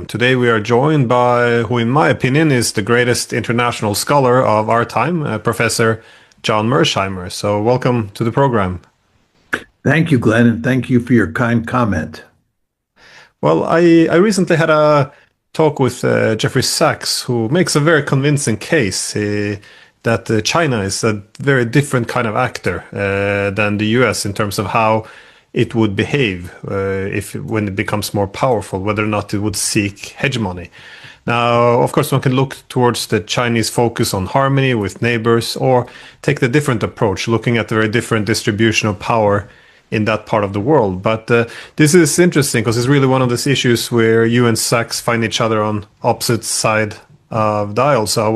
Today we are joined by who, in my opinion, is the greatest international scholar of our time, Professor John Mearsheimer. So welcome to the program. Thank you, Glenn, and thank you for your kind comment. Well, I recently had a talk with Jeffrey Sachs, who makes a very convincing case that China is a very different kind of actor than the US in terms of how it would behave when it becomes more powerful, whether or not it would seek hegemony. Now, of course, one can look towards the Chinese focus on harmony with neighbors, or take the different approach, looking at the very different distribution of power in that part of the world. But this is interesting because it's really one of those issues where you and Sachs find each other on opposite side of the aisle. So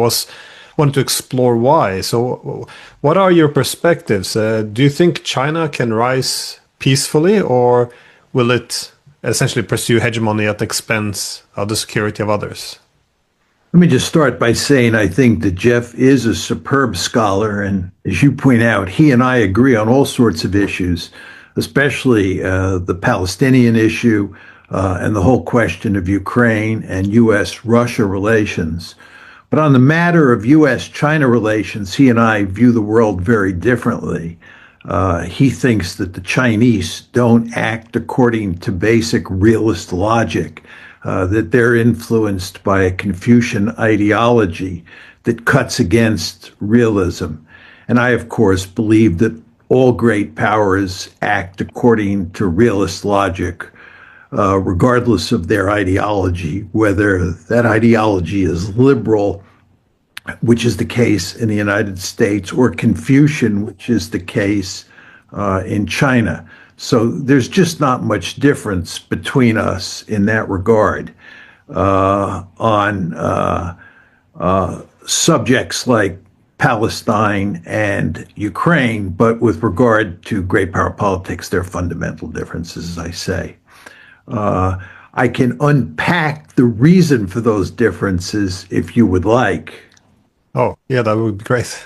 wanted to explore why. So what are your perspectives? Do you think China can rise peacefully, or will it essentially pursue hegemony at the expense of the security of others? Let me just start by saying I think that Jeff is a superb scholar, and as you point out, he and I agree on all sorts of issues, especially the Palestinian issue and the whole question of Ukraine and U.S.-Russia relations. But on the matter of U.S.-China relations, he and I view the world very differently. He thinks that the Chinese don't act according to basic realist logic, that they're influenced by a Confucian ideology that cuts against realism. And I, of course, believe that all great powers act according to realist logic, regardless of their ideology, whether that ideology is liberal, which is the case in the United States, or Confucian, which is the case in China. So there's just not much difference between us in that regard on subjects like Palestine and Ukraine, but with regard to great power politics, there are fundamental differences, as I say. I can unpack the reason for those differences if you would like. Oh, yeah, that would be great.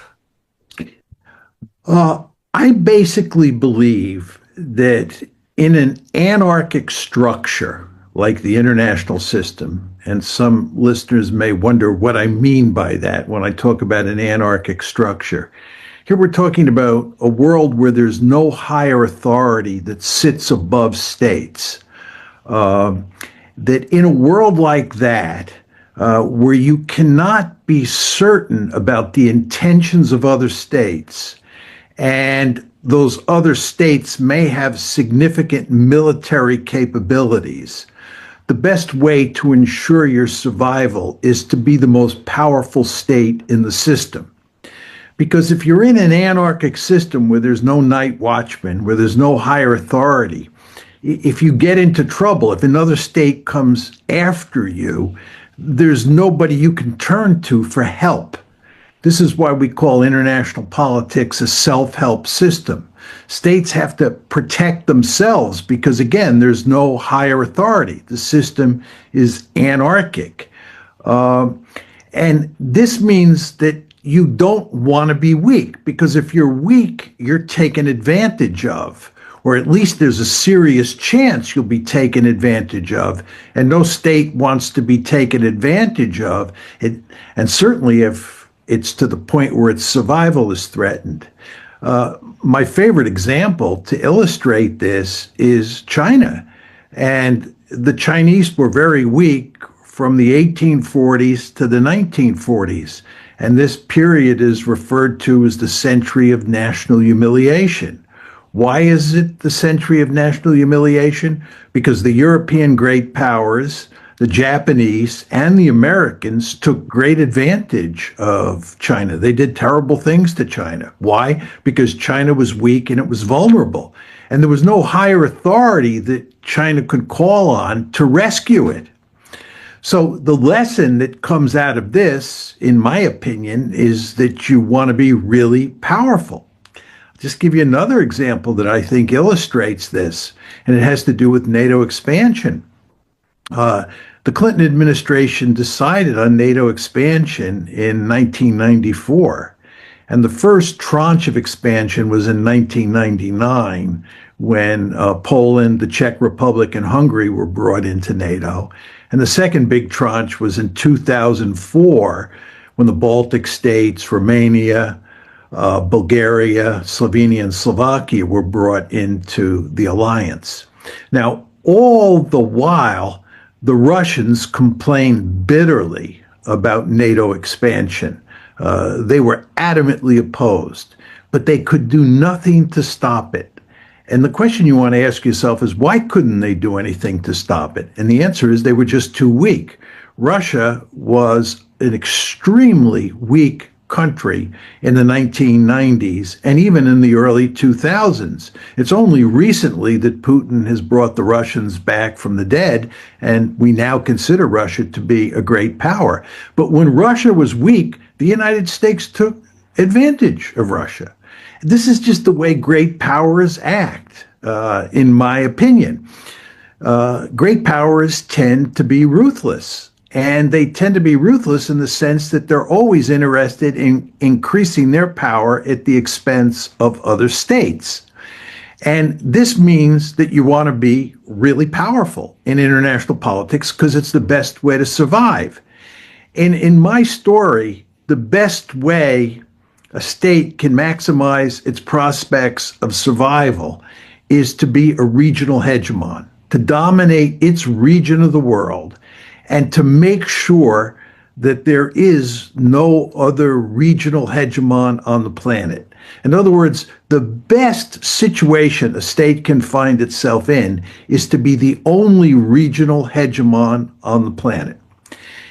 I basically believe that in an anarchic structure like the international system, and some listeners may wonder what I mean by that when I talk about an anarchic structure. Here we're talking about a world where there's no higher authority that sits above states. That in a world like that, where you cannot be certain about the intentions of other states, and those other states may have significant military capabilities, the best way to ensure your survival is to be the most powerful state in the system. Because if you're in an anarchic system where there's no night watchman, where there's no higher authority, if you get into trouble, if another state comes after you, there's nobody you can turn to for help. This is why we call international politics a self-help system. States have to protect themselves because, again, there's no higher authority. The system is anarchic. And this means that you don't want to be weak, because if you're weak, you're taken advantage of, or at least there's a serious chance you'll be taken advantage of. And no state wants to be taken advantage of. And certainly if it's to the point where its survival is threatened. My favorite example to illustrate this is China. And the Chinese were very weak from the 1840s to the 1940s. And this period is referred to as the century of national humiliation. Why is it the century of national humiliation? Because the European great powers, the Japanese and the Americans, took great advantage of China. They did terrible things to China. Why? Because China was weak and it was vulnerable. And there was no higher authority that China could call on to rescue it. So the lesson that comes out of this, in my opinion, is that you want to be really powerful. I'll just give you another example that I think illustrates this, and it has to do with NATO expansion. The Clinton administration decided on NATO expansion in 1994, and the first tranche of expansion was in 1999 when Poland, the Czech Republic, and Hungary were brought into NATO. And the second big tranche was in 2004 when the Baltic states, Romania, Bulgaria, Slovenia, and Slovakia were brought into the alliance. Now, all the while, the Russians complained bitterly about NATO expansion. They were adamantly opposed, but they could do nothing to stop it. And the question you want to ask yourself is, why couldn't they do anything to stop it? And the answer is they were just too weak. Russia was an extremely weak country in the 1990s and even in the early 2000s. It's only recently that Putin has brought the Russians back from the dead, and we now consider Russia to be a great power. But when Russia was weak, the United States took advantage of Russia. This is just the way great powers act, in my opinion. Great powers tend to be ruthless, and they tend to be ruthless in the sense that they're always interested in increasing their power at the expense of other states. And this means that you want to be really powerful in international politics because it's the best way to survive. In my story, the best way a state can maximize its prospects of survival is to be a regional hegemon, to dominate its region of the world, and to make sure that there is no other regional hegemon on the planet. In other words, the best situation a state can find itself in is to be the only regional hegemon on the planet.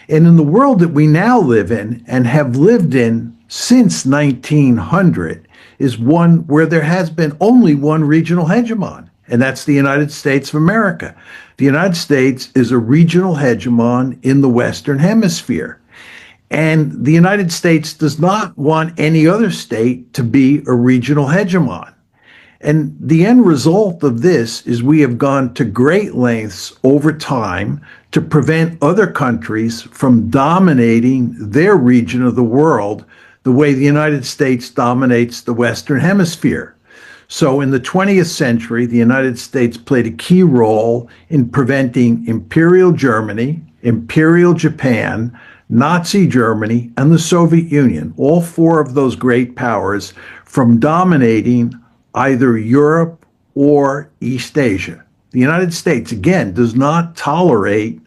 And in the world that we now live in and have lived in since 1900 is one where there has been only one regional hegemon, and that's the United States of America. The United States is a regional hegemon in the Western Hemisphere. And the United States does not want any other state to be a regional hegemon. And the end result of this is we have gone to great lengths over time to prevent other countries from dominating their region of the world the way the United States dominates the Western Hemisphere. So in the 20th century, the United States played a key role in preventing Imperial Germany, Imperial Japan, Nazi Germany, and the Soviet Union, all four of those great powers, from dominating either Europe or East Asia. The United States, again, does not tolerate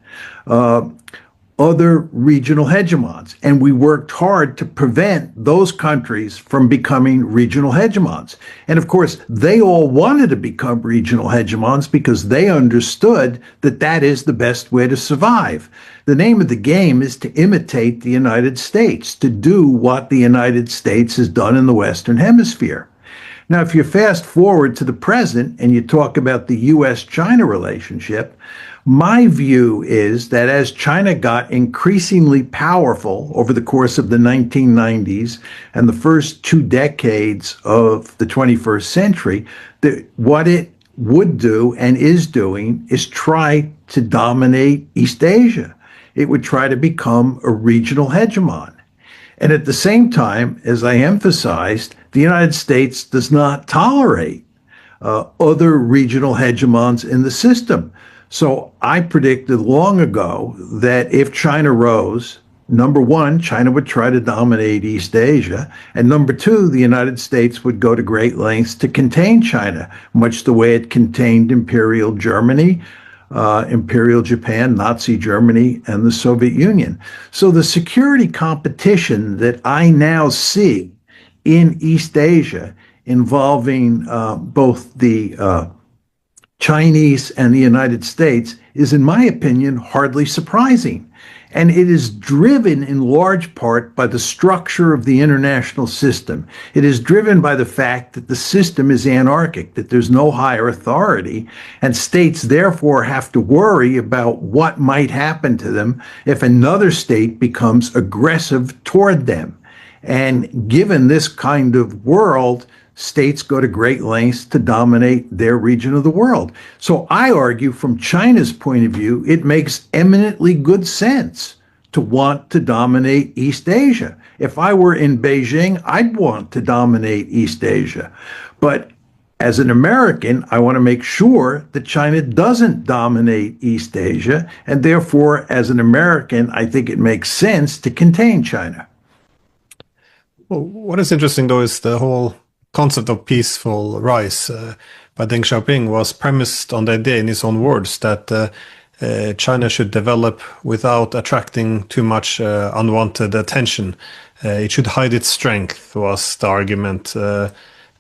other regional hegemons. And we worked hard to prevent those countries from becoming regional hegemons. And of course, they all wanted to become regional hegemons because they understood that that is the best way to survive. The name of the game is to imitate the United States, to do what the United States has done in the Western Hemisphere. Now, if you fast forward to the present and you talk about the U.S.-China relationship, my view is that as China got increasingly powerful over the course of the 1990s and the first 2 decades of the 21st century, what it would do and is doing is try to dominate East Asia. It would try to become a regional hegemon. And at the same time, as I emphasized, the United States does not tolerate other regional hegemons in the system. So I predicted long ago that if China rose, number one, China would try to dominate East Asia. And number two, the United States would go to great lengths to contain China, much the way it contained Imperial Germany, Imperial Japan, Nazi Germany, and the Soviet Union. So the security competition that I now see in East Asia involving both the Chinese and the United States is, in my opinion, hardly surprising. And it is driven in large part by the structure of the international system. It is driven by the fact that the system is anarchic, that there's no higher authority, and states therefore have to worry about what might happen to them if another state becomes aggressive toward them. And given this kind of world, states go to great lengths to dominate their region of the world. So I argue from China's point of view, it makes eminently good sense to want to dominate East Asia. If I were in Beijing, I'd want to dominate East Asia. But As an American, I want to make sure that China doesn't dominate East Asia. And therefore, as an American, I think it makes sense to contain China. Well, what is interesting though is the whole concept of peaceful rise by Deng Xiaoping was premised on the idea, in his own words, that China should develop without attracting too much unwanted attention. It should hide its strength, was the argument,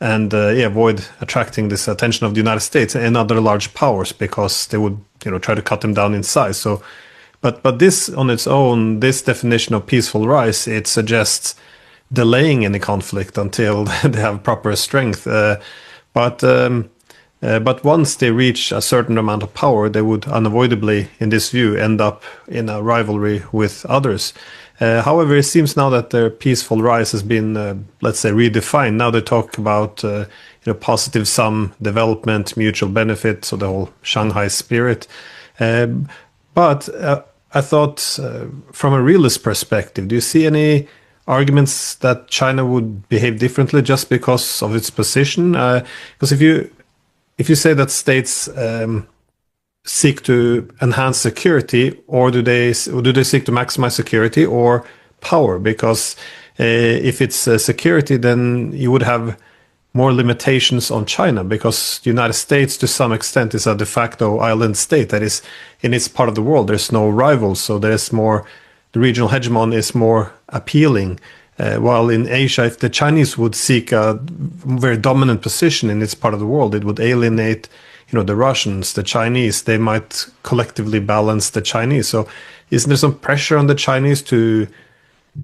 and yeah, avoid attracting this attention of the United States and other large powers, because they would, try to cut them down in size. So, but this on its own, this definition of peaceful rise, it suggests delaying any conflict until they have proper strength. But once they reach a certain amount of power, they would unavoidably, in this view, end up in a rivalry with others. However, it seems now that their peaceful rise has been, let's say, redefined. Now they talk about positive sum development, mutual benefit, so the whole Shanghai spirit. But I thought, from a realist perspective, do you see any arguments that China would behave differently just because of its position? Because if you say that states seek to enhance security, or do they seek to maximize security or power? Because if it's security, then you would have more limitations on China, because the United States, to some extent, is a de facto island state that is in its part of the world. There's no rivals, so there's more. The regional hegemon is more appealing. While in Asia, if the Chinese would seek a very dominant position in its part of the world, it would alienate, the Russians, the Chinese. They might collectively balance the Chinese. So, isn't there some pressure on the Chinese to,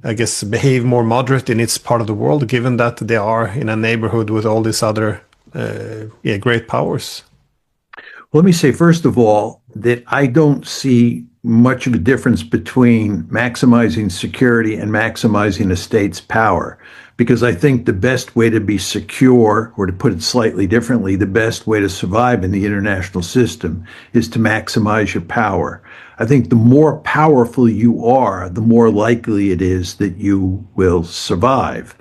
I guess, behave more moderate in its part of the world, given that they are in a neighborhood with all these other, great powers? Let me say, first of all, that I don't see much of a difference between maximizing security and maximizing a state's power, because I think the best way to be secure, or to put it slightly differently, the best way to survive in the international system is to maximize your power. I think the more powerful you are, the more likely it is that you will survive.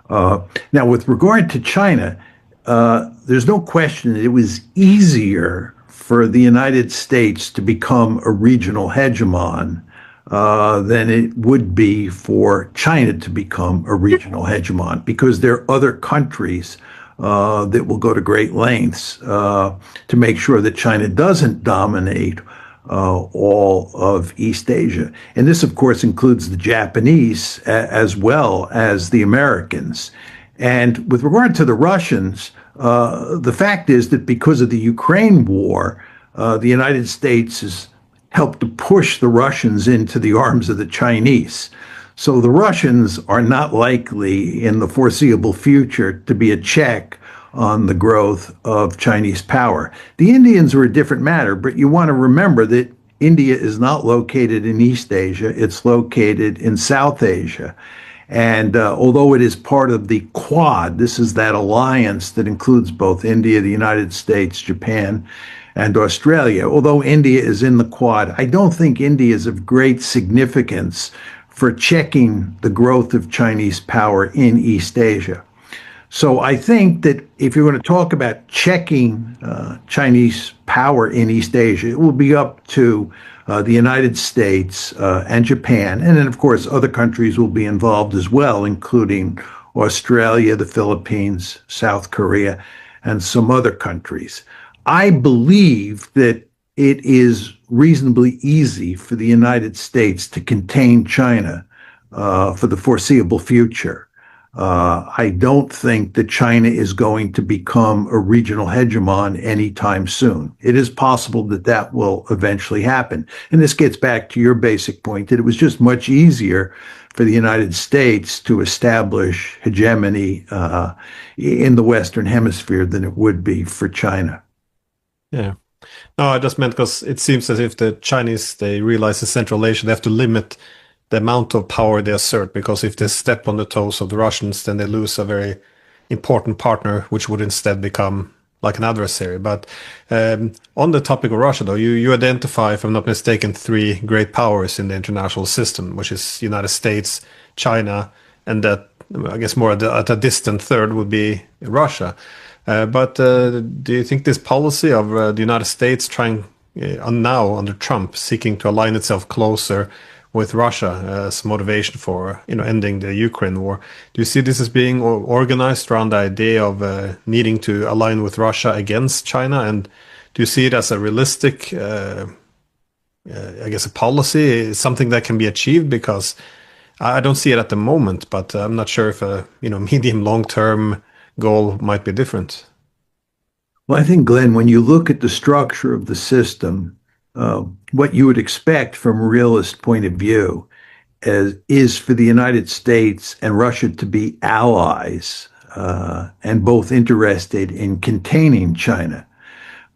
Now, with regard to China, there's no question that it was easier for the United States to become a regional hegemon than it would be for China to become a regional hegemon, because there are other countries that will go to great lengths to make sure that China doesn't dominate all of East Asia. And this, of course, includes the Japanese as well as the Americans. And with regard to the Russians, the fact is that because of the Ukraine war, the United States has helped to push the Russians into the arms of the Chinese. So the Russians are not likely in the foreseeable future to be a check on the growth of Chinese power. The Indians are a different matter, but you want to remember that India is not located in East Asia, it's located in South Asia. And although it is part of the Quad, this is that alliance that includes both India, the United States, Japan, and Australia. Although India is in the Quad, I don't think India is of great significance for checking the growth of Chinese power in East Asia. So I think that if you're going to talk about checking Chinese power in East Asia, it will be up to the United States and Japan. And then, of course, other countries will be involved as well, including Australia, the Philippines, South Korea, and some other countries. I believe that it is reasonably easy for the United States to contain China for the foreseeable future. I don't think that China is going to become a regional hegemon anytime soon. It is possible that that will eventually happen. And this gets back to your basic point that it was just much easier for the United States to establish hegemony in the Western Hemisphere than it would be for China. Yeah. No, I just meant because it seems as if the Chinese, they realize in Central Asia, they have to limit the amount of power they assert, because if they step on the toes of the Russians, then they lose a very important partner, which would instead become like an adversary. But on the topic of Russia, though, you identify, if I'm not mistaken, three great powers in the international system, which is United States, China, and that, I guess, more at a distant third would be Russia. But do you think this policy of the United States trying now under Trump seeking to align itself closer with Russia as motivation for ending the Ukraine war? Do you see this as being organized around the idea of needing to align with Russia against China? And do you see it as a realistic, I guess, a policy, something that can be achieved? Because I don't see it at the moment, but I'm not sure if a medium long term goal might be different. Well, I think, Glenn, when you look at the structure of the system, what you would expect from a realist point of view is for the United States and Russia to be allies and both interested in containing China.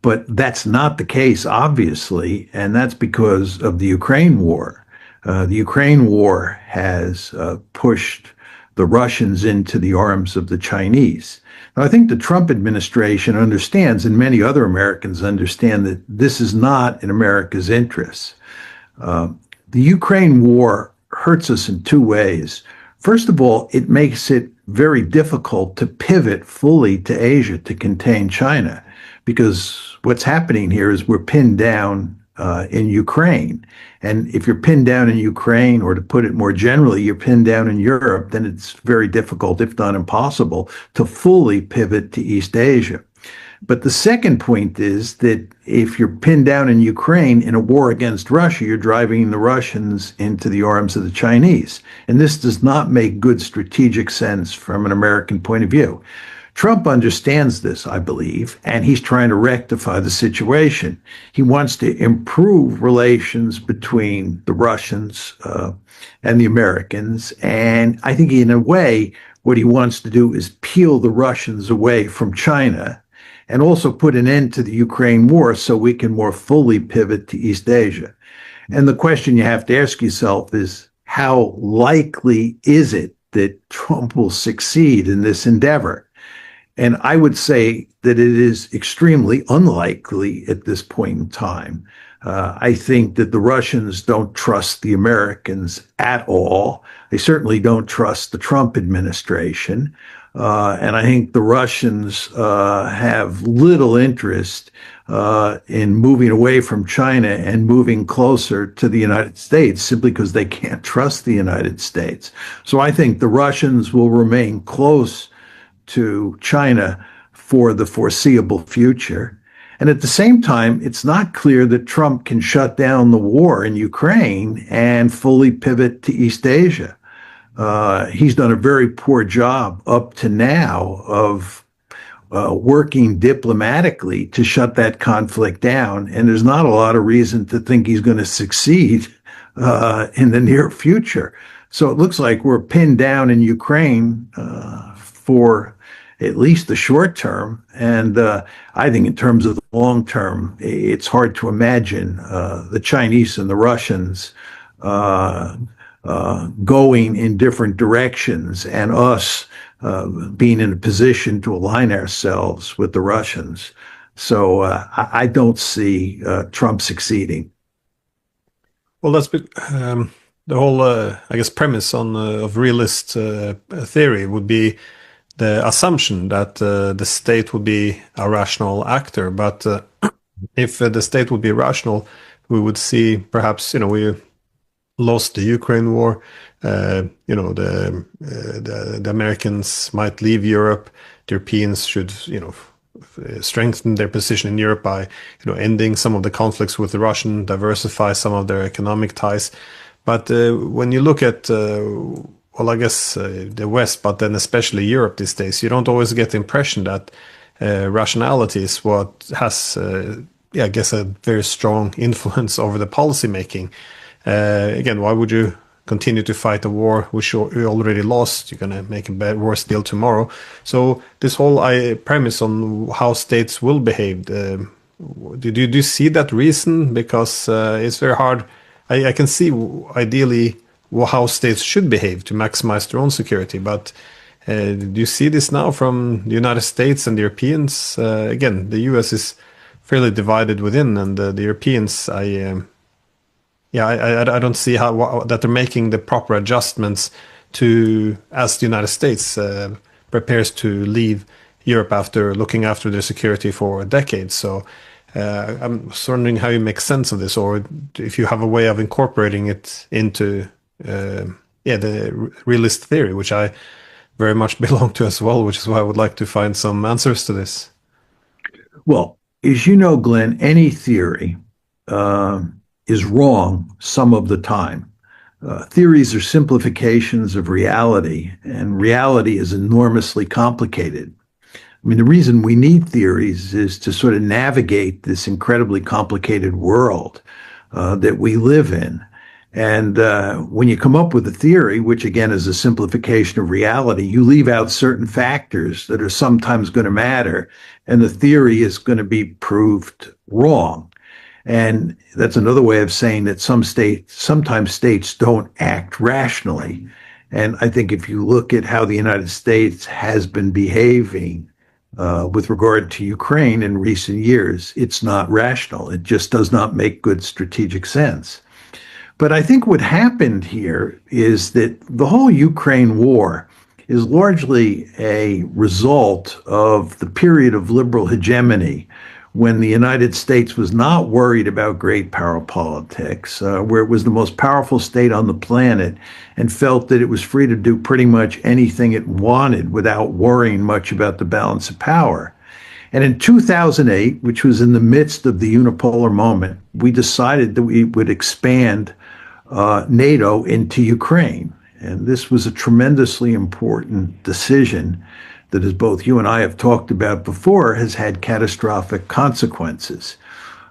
But that's not the case, obviously, and that's because of the Ukraine war. The Ukraine war has pushed the Russians into the arms of the Chinese. Now, I think the Trump administration understands, and many other Americans understand, that this is not in America's interests. The Ukraine war hurts us in two ways. First of all, it makes it very difficult to pivot fully to Asia to contain China, because what's happening here is we're pinned down in Ukraine. And if you're pinned down in Ukraine, or to put it more generally, you're pinned down in Europe, then it's very difficult, if not impossible, to fully pivot to East Asia. But the second point is that if you're pinned down in Ukraine in a war against Russia, you're driving the Russians into the arms of the Chinese. And this does not make good strategic sense from an American point of view. Trump understands this, I believe, and he's trying to rectify the situation. He wants to improve relations between the Russians and the Americans. And I think, in a way, what he wants to do is peel the Russians away from China and also put an end to the Ukraine war so we can more fully pivot to East Asia. And the question you have to ask yourself is, how likely is it that Trump will succeed in this endeavor? And I would say that it is extremely unlikely at this point in time. I think that the Russians don't trust the Americans at all. They certainly don't trust the Trump administration. And I think the Russians have little interest in moving away from China and moving closer to the United States, simply because they can't trust the United States. So I think the Russians will remain close to China for the foreseeable future. And at the same time, it's not clear that Trump can shut down the war in Ukraine and fully pivot to East Asia. He's done a very poor job up to now of working diplomatically to shut that conflict down. And there's not a lot of reason to think he's going to succeed in the near future. So it looks like we're pinned down in Ukraine for at least the short term. And I think in terms of the long term, it's hard to imagine the Chinese and the Russians going in different directions and us being in a position to align ourselves with the Russians. So I don't see Trump succeeding. Well, the whole, I guess, premise of realist theory would be the assumption that the state would be a rational actor. But if the state would be rational, we would see perhaps, we lost the Ukraine war. The Americans might leave Europe. The Europeans should, strengthen their position in Europe by, ending some of the conflicts with the Russian, diversify some of their economic ties. But when you look at well, I guess the West, but then especially Europe these days, you don't always get the impression that rationality is what has, I guess, a very strong influence over the policy making. Again, why would you continue to fight a war which you already lost? You're going to make a worse deal tomorrow. So this whole premise on how states will behave, do you see that reason? Because it's very hard. I can see ideally how states should behave to maximize their own security. But do you see this now from the United States and the Europeans? Again, the US is fairly divided within, and the Europeans, I don't see how that they're making the proper adjustments to as the United States prepares to leave Europe after looking after their security for decades. So I'm just wondering how you make sense of this, or if you have a way of incorporating it into the realist theory, which I very much belong to as well, which is why I would like to find some answers to this. Well, as you know, Glenn, any theory is wrong some of the time. Theories are simplifications of reality, and reality is enormously complicated. I mean, the reason we need theories is to sort of navigate this incredibly complicated world that we live in. And when you come up with a theory, which again is a simplification of reality, you leave out certain factors that are sometimes going to matter, and the theory is going to be proved wrong. And that's another way of saying that sometimes states don't act rationally. And I think if you look at how the United States has been behaving with regard to Ukraine in recent years, it's not rational. It just does not make good strategic sense. But I think what happened here is that the whole Ukraine war is largely a result of the period of liberal hegemony when the United States was not worried about great power politics, where it was the most powerful state on the planet and felt that it was free to do pretty much anything it wanted without worrying much about the balance of power. And in 2008, which was in the midst of the unipolar moment, we decided that we would expand NATO into Ukraine. And this was a tremendously important decision that, as both you and I have talked about before, has had catastrophic consequences.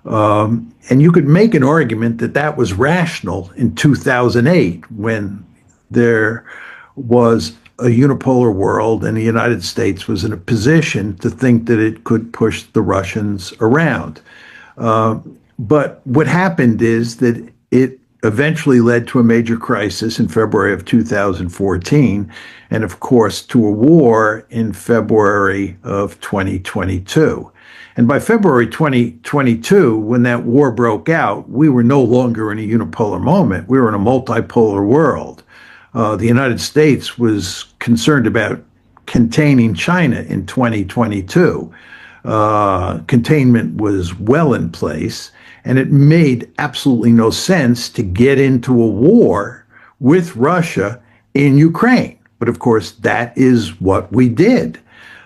And you could make an argument that that was rational in 2008 when there was a unipolar world and the United States was in a position to think that it could push the Russians around. But what happened is that it eventually led to a major crisis in February of 2014, and of course to a war in February of 2022. And by February 2022, when that war broke out, we were no longer in a unipolar moment. We were in a multipolar world. The United States was concerned about containing China in 2022. Containment was well in place, and it made absolutely no sense to get into a war with Russia in Ukraine. But of course, that is what we did.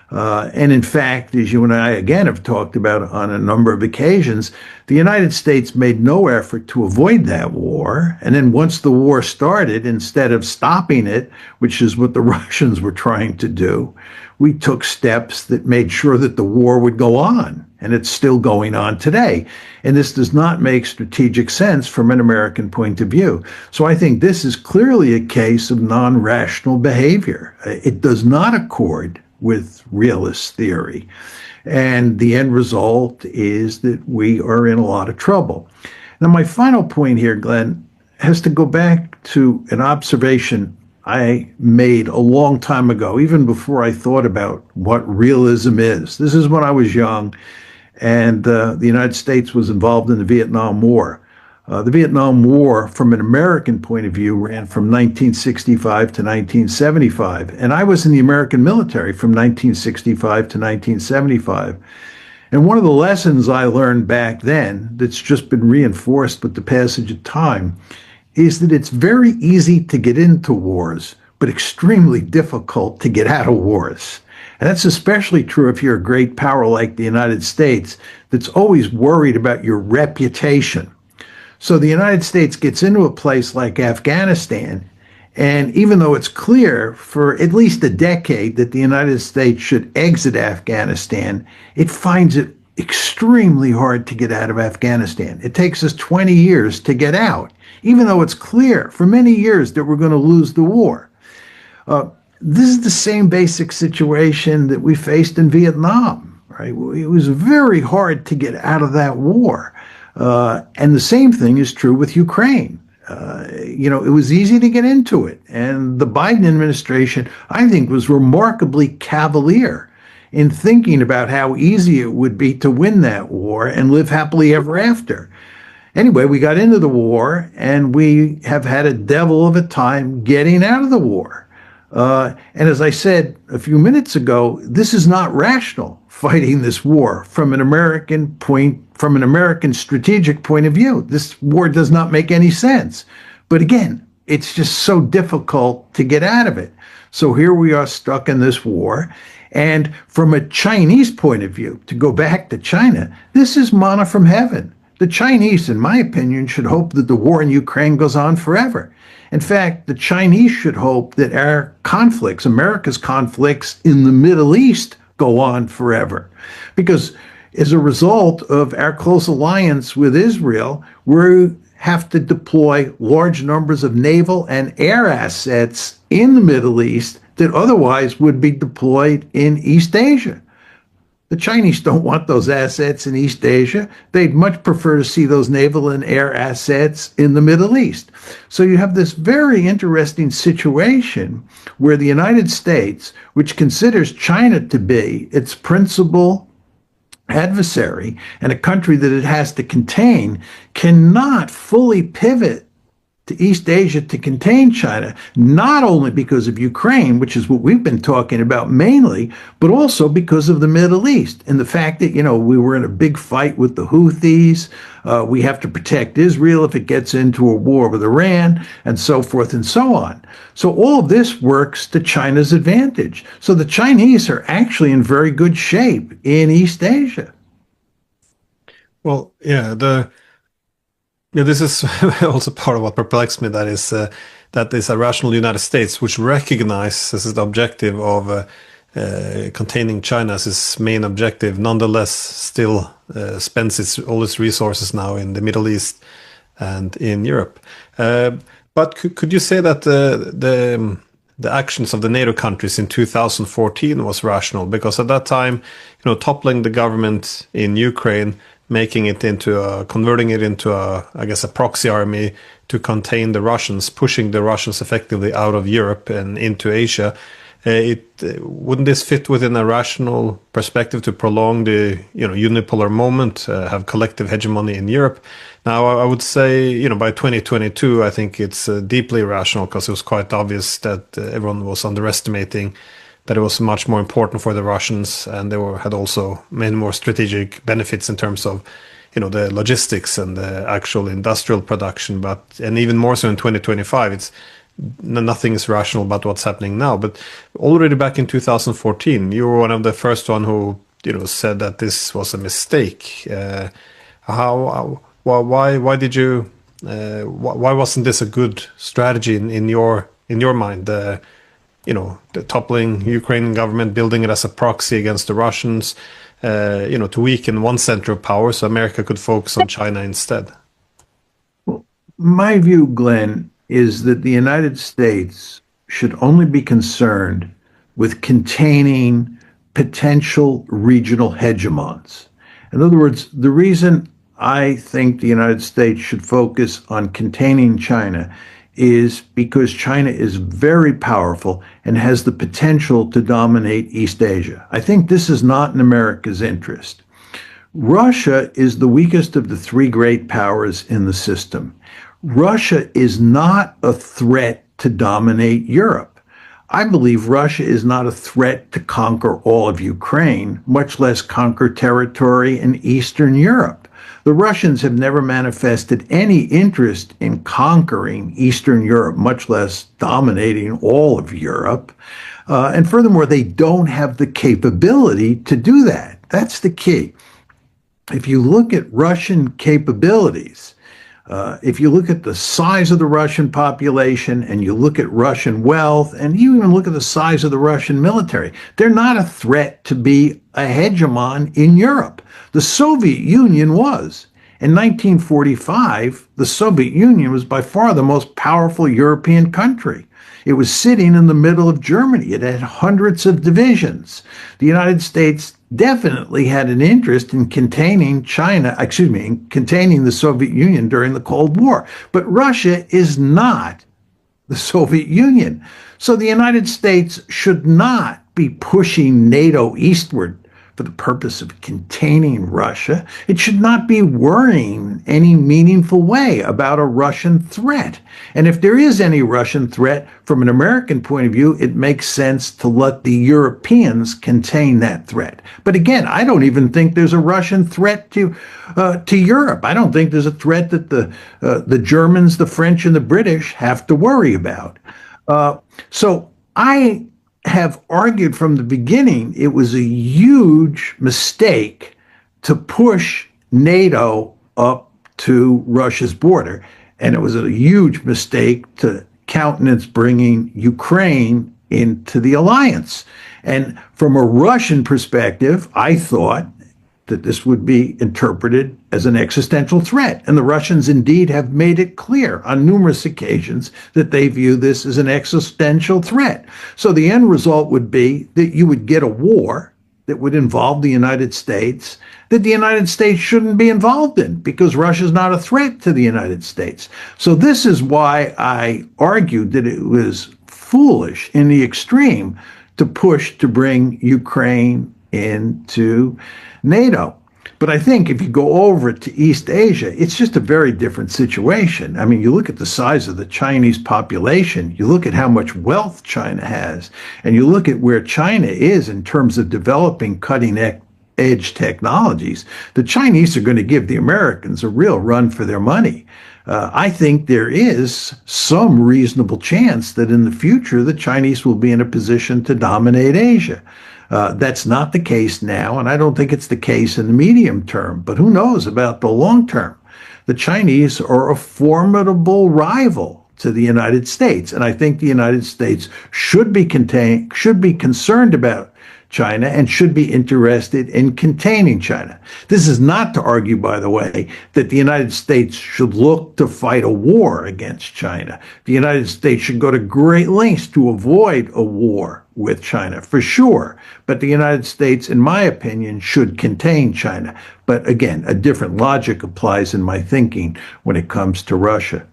And in fact, as you and I again have talked about on a number of occasions, the United States made no effort to avoid that war. And then once the war started, instead of stopping it, which is what the Russians were trying to do, we took steps that made sure that the war would go on. And it's still going on today. And this does not make strategic sense from an American point of view. So I think this is clearly a case of non-rational behavior. It does not accord with realist theory. And the end result is that we are in a lot of trouble. Now, my final point here, Glenn, has to go back to an observation I made a long time ago, even before I thought about what realism is. This is when I was young, and the United States was involved in the Vietnam War. The Vietnam War, from an American point of view, ran from 1965 to 1975. And I was in the American military from 1965 to 1975. And one of the lessons I learned back then, that's just been reinforced with the passage of time, is that it's very easy to get into wars, but extremely difficult to get out of wars. And that's especially true if you're a great power like the United States that's always worried about your reputation. So the United States gets into a place like Afghanistan, and even though it's clear for at least a decade that the United States should exit Afghanistan, it finds it extremely hard to get out of Afghanistan. It takes us 20 years to get out, even though it's clear for many years that we're going to lose the war. This is the same basic situation that we faced in Vietnam, right? It was very hard to get out of that war. And the same thing is true with Ukraine. It was easy to get into it. And the Biden administration, I think, was remarkably cavalier in thinking about how easy it would be to win that war and live happily ever after. Anyway, we got into the war, and we have had a devil of a time getting out of the war. And as I said a few minutes ago, this is not rational fighting this war from an American strategic point of view. This war does not make any sense. But again, it's just so difficult to get out of it. So here we are stuck in this war. And from a Chinese point of view, to go back to China, this is manna from heaven. The Chinese, in my opinion, should hope that the war in Ukraine goes on forever. In fact, the Chinese should hope that our conflicts, America's conflicts in the Middle East, go on forever. Because as a result of our close alliance with Israel, we have to deploy large numbers of naval and air assets in the Middle East that otherwise would be deployed in East Asia. The Chinese don't want those assets in East Asia. They'd much prefer to see those naval and air assets in the Middle East. So you have this very interesting situation where the United States, which considers China to be its principal adversary and a country that it has to contain, cannot fully pivot to East Asia to contain China, not only because of Ukraine, which is what we've been talking about mainly, but also because of the Middle East and the fact that, we were in a big fight with the Houthis. We have to protect Israel if it gets into a war with Iran, and so forth and so on. So all of this works to China's advantage. So the Chinese are actually in very good shape in East Asia. Well, yeah, this is also part of what perplexed me. That is a rational United States which recognizes the objective of containing China as its main objective, nonetheless still spends all its resources now in the Middle East and in Europe. But could you say that the actions of the NATO countries in 2014 was rational? Because at that time, toppling the government in Ukraine, converting it into a proxy army to contain the Russians, pushing the Russians effectively out of Europe and into Asia. Wouldn't this fit within a rational perspective to prolong the unipolar moment, have collective hegemony in Europe? Now, I would say by 2022, I think it's deeply irrational, because it was quite obvious that everyone was underestimating that it was much more important for the Russians, and had also many more strategic benefits in terms of, the logistics and the actual industrial production. And even more so in 2025, nothing is rational about what's happening now. But already back in 2014, you were one of the first one who, said that this was a mistake. Why did you? Why wasn't this a good strategy in your mind? The toppling Ukrainian government, building it as a proxy against the Russians, to weaken one center of power so America could focus on China instead. Well, my view, Glenn, is that the United States should only be concerned with containing potential regional hegemons. In other words, the reason I think the United States should focus on containing China is because China is very powerful and has the potential to dominate East Asia. I think this is not in America's interest. Russia is the weakest of the three great powers in the system. Russia is not a threat to dominate Europe. I believe Russia is not a threat to conquer all of Ukraine, much less conquer territory in Eastern Europe. The Russians have never manifested any interest in conquering Eastern Europe, much less dominating all of Europe. And furthermore, they don't have the capability to do that. That's the key. If you look at Russian capabilities, if you look at the size of the Russian population and you look at Russian wealth and you even look at the size of the Russian military, they're not a threat to be a hegemon in Europe. The Soviet Union was. In 1945, the Soviet Union was by far the most powerful European country. It was sitting in the middle of Germany. It had hundreds of divisions. The United States definitely had an interest in containing containing the Soviet Union during the Cold War. But Russia is not the Soviet Union. So the United States should not be pushing NATO eastward for the purpose of containing Russia. It should not be worrying any meaningful way about a Russian threat. And if there is any Russian threat, from an American point of view, it makes sense to let the Europeans contain that threat. But again, I don't even think there's a Russian threat to Europe. I don't think there's a threat that the Germans, the French, and the British have to worry about. So I have argued from the beginning it was a huge mistake to push NATO up to Russia's border. And it was a huge mistake to countenance bringing Ukraine into the alliance. And from a Russian perspective, I thought that this would be interpreted as an existential threat. And the Russians indeed have made it clear on numerous occasions that they view this as an existential threat. So the end result would be that you would get a war that would involve the United States that the United States shouldn't be involved in because Russia is not a threat to the United States. So this is why I argued that it was foolish in the extreme to push to bring Ukraine into NATO. But I think if you go over to East Asia, it's just a very different situation. I mean, you look at the size of the Chinese population, you look at how much wealth China has, and you look at where China is in terms of developing cutting-edge technologies. The Chinese are going to give the Americans a real run for their money. I think there is some reasonable chance that in the future, the Chinese will be in a position to dominate Asia. That's not the case now, and I don't think it's the case in the medium term, but who knows about the long term? The Chinese are a formidable rival to the United States, and I think the United States should be concerned about China and should be interested in containing China. This is not to argue, by the way, that the United States should look to fight a war against China. The United States should go to great lengths to avoid a war with China, for sure. But the United States, in my opinion, should contain China. But again, a different logic applies in my thinking when it comes to Russia.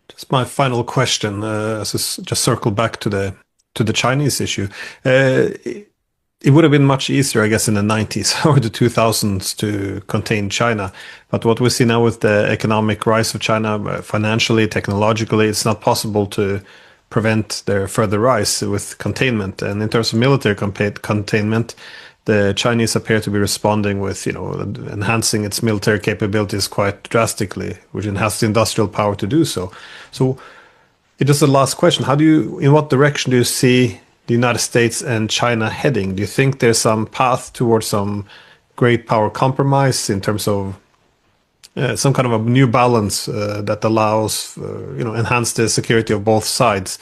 Just my final question, just circle back to the Chinese issue. It would have been much easier, I guess, in the 90s or the 2000s to contain China. But what we see now with the economic rise of China, financially, technologically, it's not possible to prevent their further rise with containment. And in terms of military containment, the Chinese appear to be responding with, enhancing its military capabilities quite drastically, which has the industrial power to do so. So it is the last question. In what direction do you see the United States and China heading? Do you think there's some path towards some great power compromise in terms of some kind of a new balance that allows, enhance the security of both sides?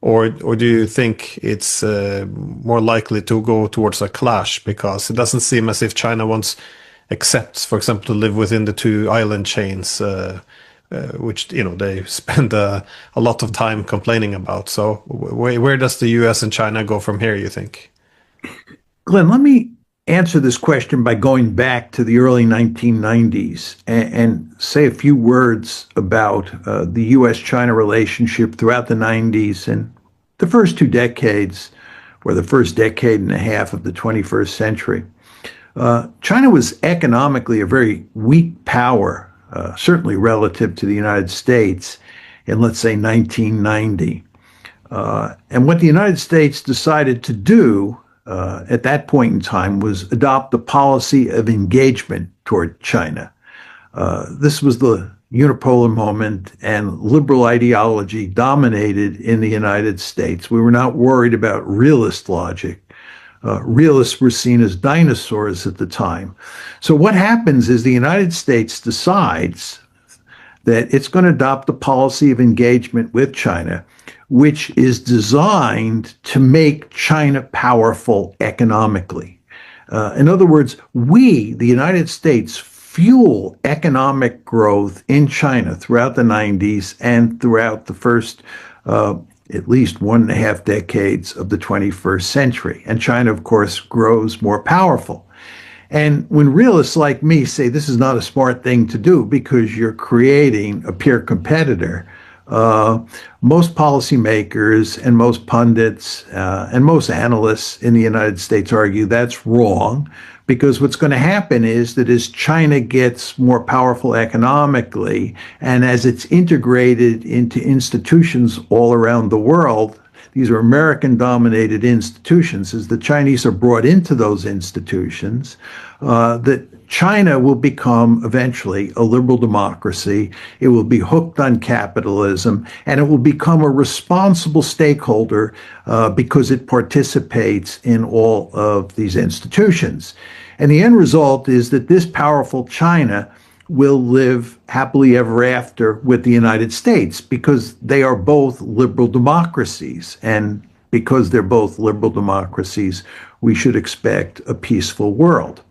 Or do you think it's more likely to go towards a clash? Because it doesn't seem as if China accepts, for example, to live within the two island chains, which they spend a lot of time complaining about. So where does the US and China go from here, you think? Glenn, let me answer this question by going back to the early 1990s and say a few words about the US-China relationship throughout the 90s and the first 2 decades, or the first decade and a half of the 21st century. China was economically a very weak power, certainly relative to the United States in, let's say, 1990. And what the United States decided to do at that point in time was adopt the policy of engagement toward China. This was the unipolar moment, and liberal ideology dominated in the United States. We were not worried about realist logic. Realists were seen as dinosaurs at the time. So what happens is the United States decides that it's going to adopt a policy of engagement with China, which is designed to make China powerful economically. In other words, we, the United States, fuel economic growth in China throughout the 90s and throughout the first at least 1.5 decades of the 21st century. And China, of course, grows more powerful. And when realists like me say this is not a smart thing to do because you're creating a peer competitor, uh, most policymakers and most pundits and most analysts in the United States argue that's wrong, because what's going to happen is that as China gets more powerful economically and as it's integrated into institutions all around the world, these are American dominated institutions, as the Chinese are brought into those institutions, that China will become eventually a liberal democracy. It will be hooked on capitalism, and it will become a responsible stakeholder because it participates in all of these institutions. And the end result is that this powerful China will live happily ever after with the United States, because they are both liberal democracies. And because they're both liberal democracies, we should expect a peaceful world.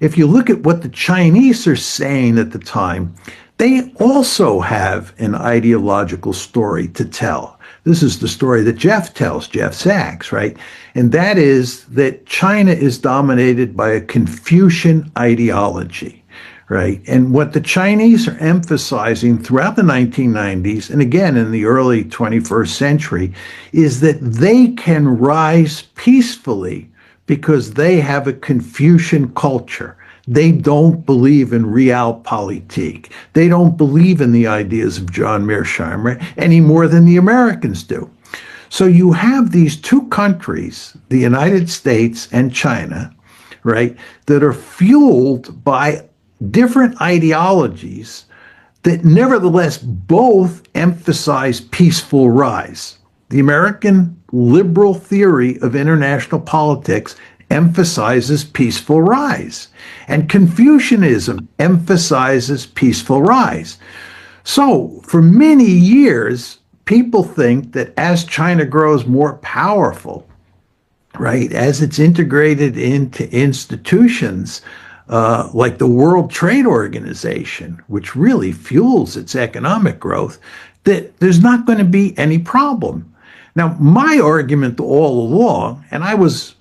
If you look at what the Chinese are saying at the time, they also have an ideological story to tell. This is the story that Jeff tells, Jeff Sachs, right? And that is that China is dominated by a Confucian ideology, right? And what the Chinese are emphasizing throughout the 1990s, and again in the early 21st century, is that they can rise peacefully because they have a Confucian culture. They don't believe in realpolitik. They don't believe in the ideas of John Mearsheimer any more than the Americans do. So you have these two countries, the United States and China, right, that are fueled by different ideologies that nevertheless both emphasize peaceful rise. The American liberal theory of international politics emphasizes peaceful rise, and Confucianism emphasizes peaceful rise. So for many years, people think that as China grows more powerful, right, as it's integrated into institutions like the World Trade Organization, which really fuels its economic growth, that there's not going to be any problem. Now, my argument all along, and I was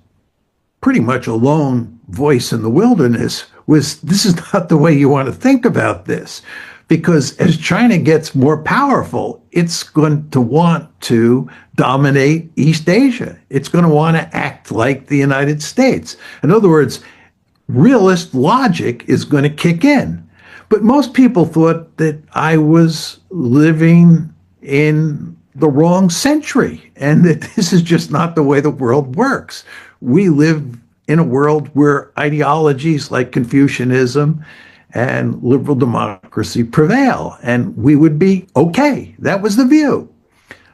pretty much a lone voice in the wilderness, was this is not the way you want to think about this. Because as China gets more powerful, it's going to want to dominate East Asia. It's going to want to act like the United States. In other words, realist logic is going to kick in. But most people thought that I was living in the wrong century and that this is just not the way the world works. We live in a world where ideologies like Confucianism and liberal democracy prevail, and we would be okay. That was the view.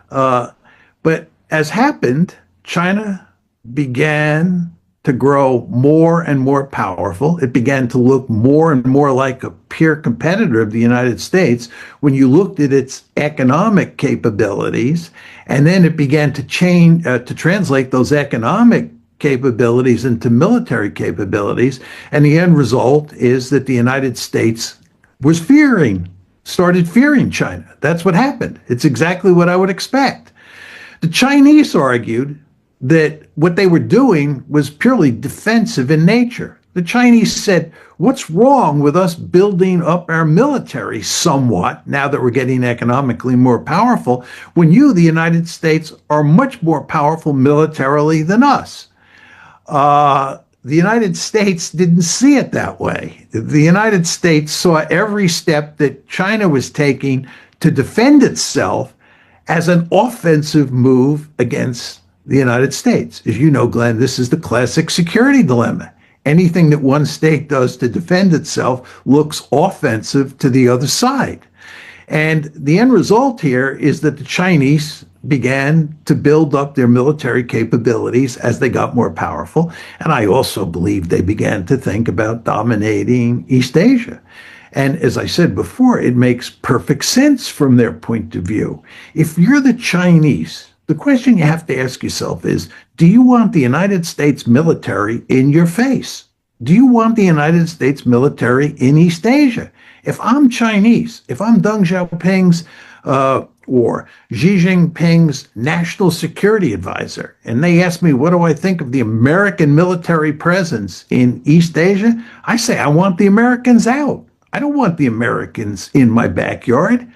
But as happened, China began to grow more and more powerful. It began to look more and more like a peer competitor of the United States when you looked at its economic capabilities, and then it began to change, to translate those economic capabilities into military capabilities. And the end result is that the United States started fearing China. That's what happened. It's exactly what I would expect. The Chinese argued that what they were doing was purely defensive in nature. The Chinese said, what's wrong with us building up our military somewhat now that we're getting economically more powerful when you, the United States, are much more powerful militarily than us? The United States didn't see it that way. The United States saw every step that China was taking to defend itself as an offensive move against the United States. As you know, Glenn, this is the classic security dilemma. Anything that one state does to defend itself looks offensive to the other side. And the end result here is that the Chinese began to build up their military capabilities as they got more powerful. And I also believe they began to think about dominating East Asia. And as I said before, it makes perfect sense from their point of view. If you're the Chinese, the question you have to ask yourself is, do you want the United States military in your face? Do you want the United States military in East Asia? If I'm Chinese, if I'm Deng Xiaoping's or Xi Jinping's national security advisor, and they ask me, what do I think of the American military presence in East Asia? I say, I want the Americans out. I don't want the Americans in my backyard.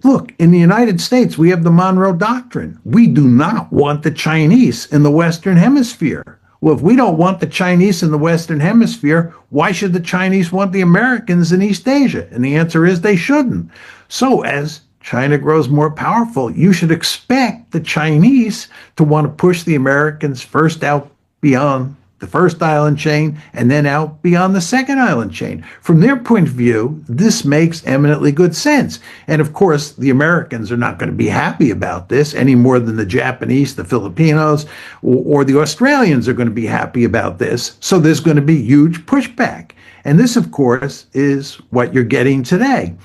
Look, in the United States, we have the Monroe Doctrine. We do not want the Chinese in the Western Hemisphere. Well, if we don't want the Chinese in the Western Hemisphere, why should the Chinese want the Americans in East Asia? And the answer is they shouldn't. So as China grows more powerful, you should expect the Chinese to want to push the Americans first out beyond the first island chain and then out beyond the second island chain. From their point of view, this makes eminently good sense. And of course, the Americans are not going to be happy about this any more than the Japanese, the Filipinos, or the Australians are going to be happy about this. So there's going to be huge pushback. And this, of course, is what you're getting today.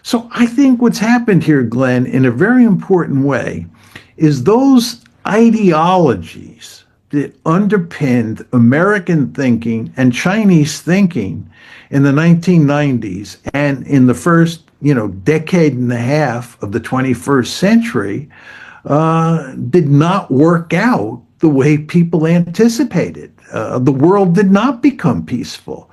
So I think what's happened here, Glenn, in a very important way, is those ideologies that underpinned American thinking and Chinese thinking in the 1990s and in the first, decade and a half of the 21st century did not work out the way people anticipated. The world did not become peaceful.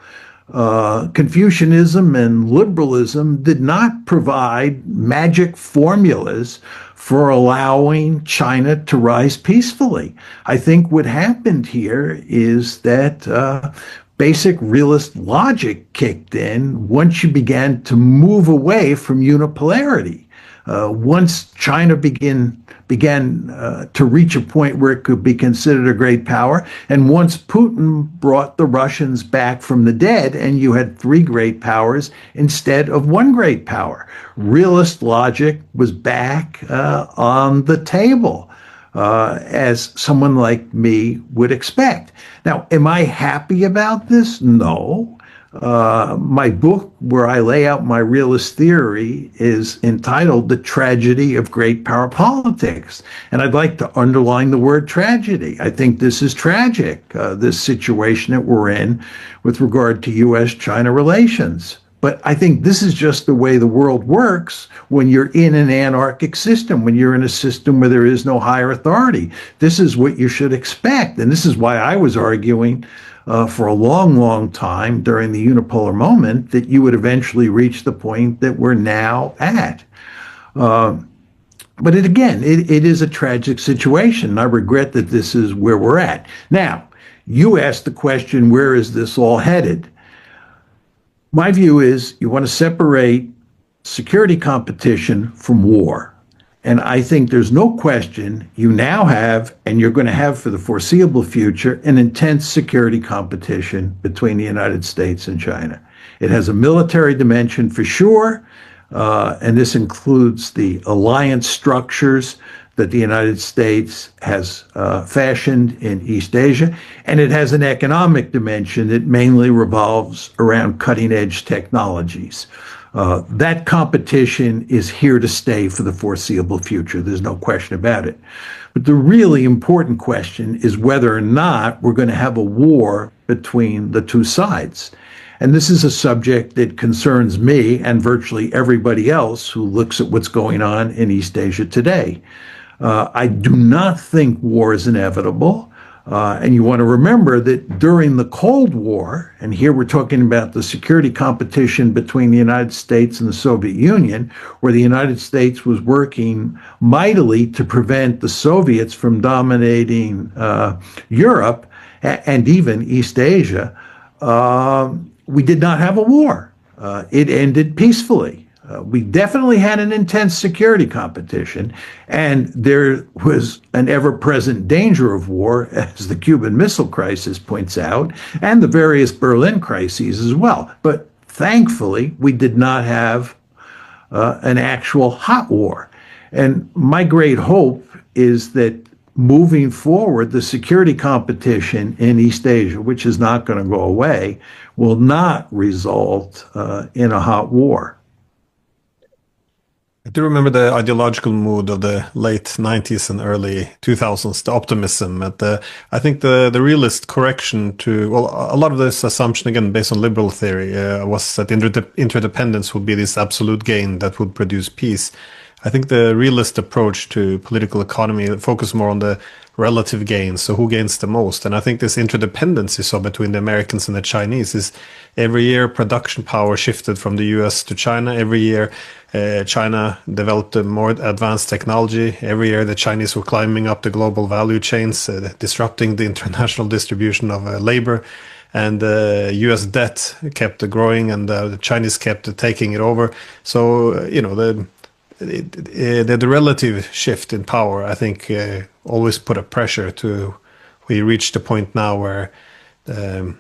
Confucianism and liberalism did not provide magic formulas for allowing China to rise peacefully. I think what happened here is that basic realist logic kicked in once you began to move away from unipolarity. Once China began to reach a point where it could be considered a great power, and once Putin brought the Russians back from the dead, and you had three great powers instead of one great power, realist logic was back on the table, as someone like me would expect. Now, am I happy about this? No. My book, where I lay out my realist theory, is entitled The Tragedy of Great Power Politics. And I'd like to underline the word tragedy. I think this is tragic, this situation that we're in with regard to U.S.-China relations. But I think this is just the way the world works when you're in an anarchic system, when you're in a system where there is no higher authority. This is what you should expect. And this is why I was arguing for a long, long time during the unipolar moment that you would eventually reach the point that we're now at. But it is a tragic situation. I regret that this is where we're at. Now, you asked the question, where is this all headed? My view is you want to separate security competition from war. And I think there's no question you now have, and you're going to have for the foreseeable future, an intense security competition between the United States and China. It has a military dimension for sure, and this includes the alliance structures that the United States has fashioned in East Asia, and it has an economic dimension that mainly revolves around cutting-edge technologies. That competition is here to stay for the foreseeable future. There's no question about it. But the really important question is whether or not we're going to have a war between the two sides. And this is a subject that concerns me and virtually everybody else who looks at what's going on in East Asia today. I do not think war is inevitable. And you want to remember that during the Cold War, and here we're talking about the security competition between the United States and the Soviet Union, where the United States was working mightily to prevent the Soviets from dominating Europe and even East Asia, we did not have a war. It ended peacefully. We definitely had an intense security competition, and there was an ever-present danger of war, as the Cuban Missile Crisis points out, and the various Berlin crises as well. But thankfully, we did not have an actual hot war. And my great hope is that moving forward, the security competition in East Asia, which is not going to go away, will not result in a hot war. I do remember the ideological mood of the late 90s and early 2000s, the optimism. I think the realist correction to, well, a lot of this assumption, again, based on liberal theory, was that interdependence would be this absolute gain that would produce peace. I think the realist approach to political economy focus more on the relative gains, so who gains the most. And I think this interdependence you saw between the Americans and the Chinese is every year production power shifted from the US to China. Every year China developed a more advanced technology. Every year the Chinese were climbing up the global value chains, disrupting the international distribution of labor. And U.S. debt kept growing, and the Chinese kept taking it over. So the relative shift in power, I think, always put a pressure to. We reached a point now where the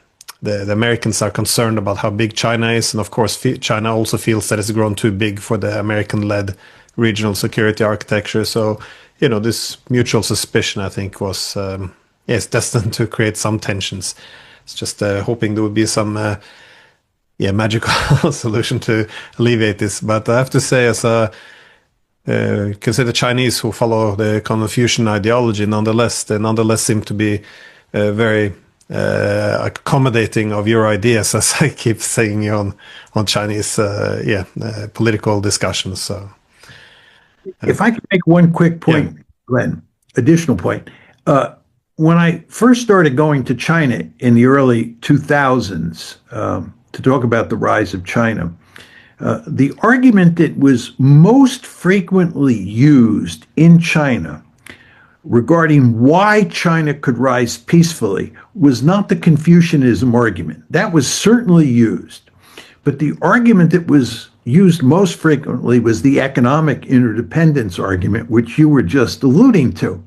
Americans are concerned about how big China is, and of course, China also feels that it's grown too big for the American-led regional security architecture. So, this mutual suspicion, I think, was destined to create some tensions. It's just hoping there would be some magical solution to alleviate this. But I have to say, as a consider Chinese who follow the Confucian ideology, they nonetheless seem to be very accommodating of your ideas, as I keep saying on Chinese political discussions. So, if I could make one quick point, Glenn, additional point. When I first started going to China in the early 2000s to talk about the rise of China, the argument that was most frequently used in China regarding why China could rise peacefully was not the Confucianism argument. That was certainly used. But the argument that was used most frequently was the economic interdependence argument, which you were just alluding to.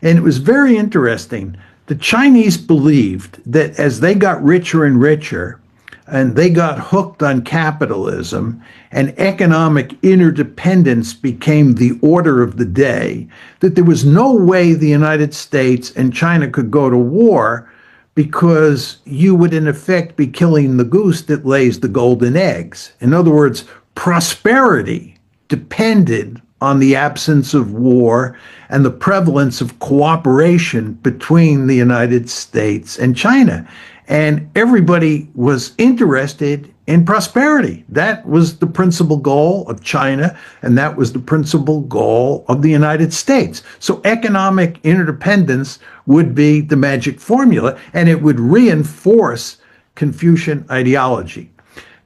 And it was very interesting. The Chinese believed that as they got richer and richer, and they got hooked on capitalism, and economic interdependence became the order of the day, that there was no way the United States and China could go to war because you would in effect be killing the goose that lays the golden eggs. In other words, prosperity depended on the absence of war and the prevalence of cooperation between the United States and China. And everybody was interested in prosperity. That was the principal goal of China, and that was the principal goal of the United States. So economic interdependence would be the magic formula, and it would reinforce Confucian ideology.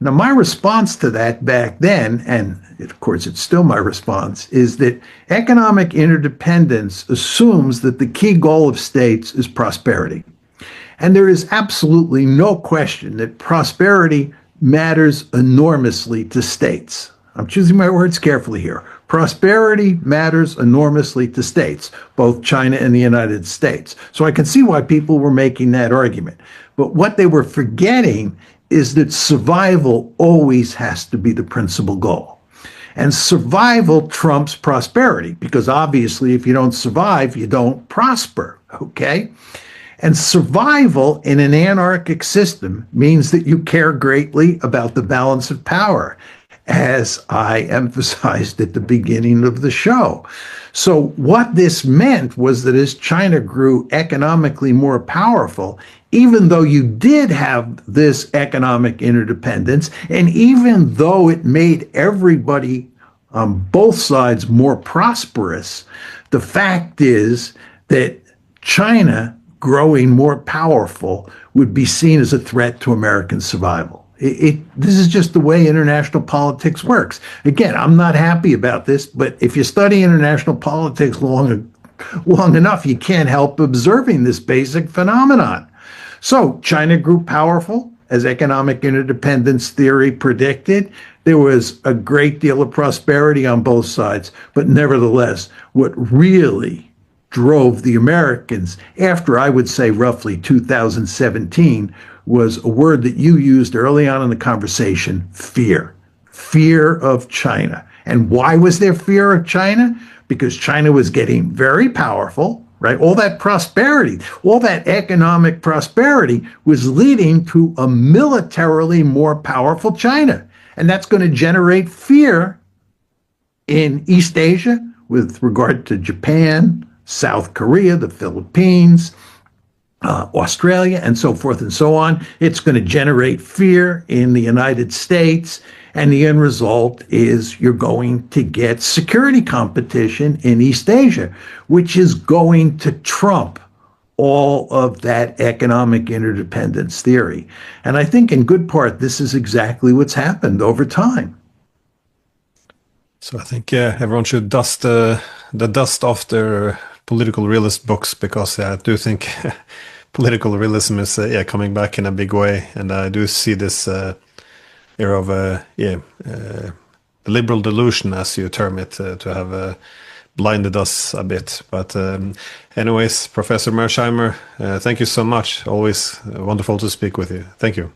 Now, my response to that back then, and of course it's still my response, is that economic interdependence assumes that the key goal of states is prosperity. And there is absolutely no question that prosperity matters enormously to states. I'm choosing my words carefully here. Prosperity matters enormously to states, both China and the United States. So I can see why people were making that argument. But what they were forgetting is that survival always has to be the principal goal. And survival trumps prosperity, because obviously if you don't survive, you don't prosper, okay? And survival in an anarchic system means that you care greatly about the balance of power, as I emphasized at the beginning of the show. So what this meant was that as China grew economically more powerful, even though you did have this economic interdependence, and even though it made everybody on both sides more prosperous, the fact is that China growing more powerful would be seen as a threat to American survival. This is just the way international politics works. Again, I'm not happy about this, but if you study international politics long enough, you can't help observing this basic phenomenon. So China grew powerful, as economic interdependence theory predicted. There was a great deal of prosperity on both sides, but nevertheless, what really drove the Americans after, I would say, roughly 2017 was a word that you used early on in the conversation: fear. Fear of China. And why was there fear of China? Because China was getting very powerful, right? All that prosperity, all that economic prosperity was leading to a militarily more powerful China. And that's going to generate fear in East Asia with regard to Japan, South Korea, the Philippines, Australia, and so forth and so on. It's going to generate fear in the United States. And the end result is you're going to get security competition in East Asia, which is going to trump all of that economic interdependence theory. And I think in good part, this is exactly what's happened over time. So I think everyone should dust the dust off their political realist books, because I do think political realism is coming back in a big way, and I do see this era of liberal delusion, as you term it, to have blinded us a bit. But anyways, Professor Mearsheimer, thank you so much. Always wonderful to speak with you. Thank you.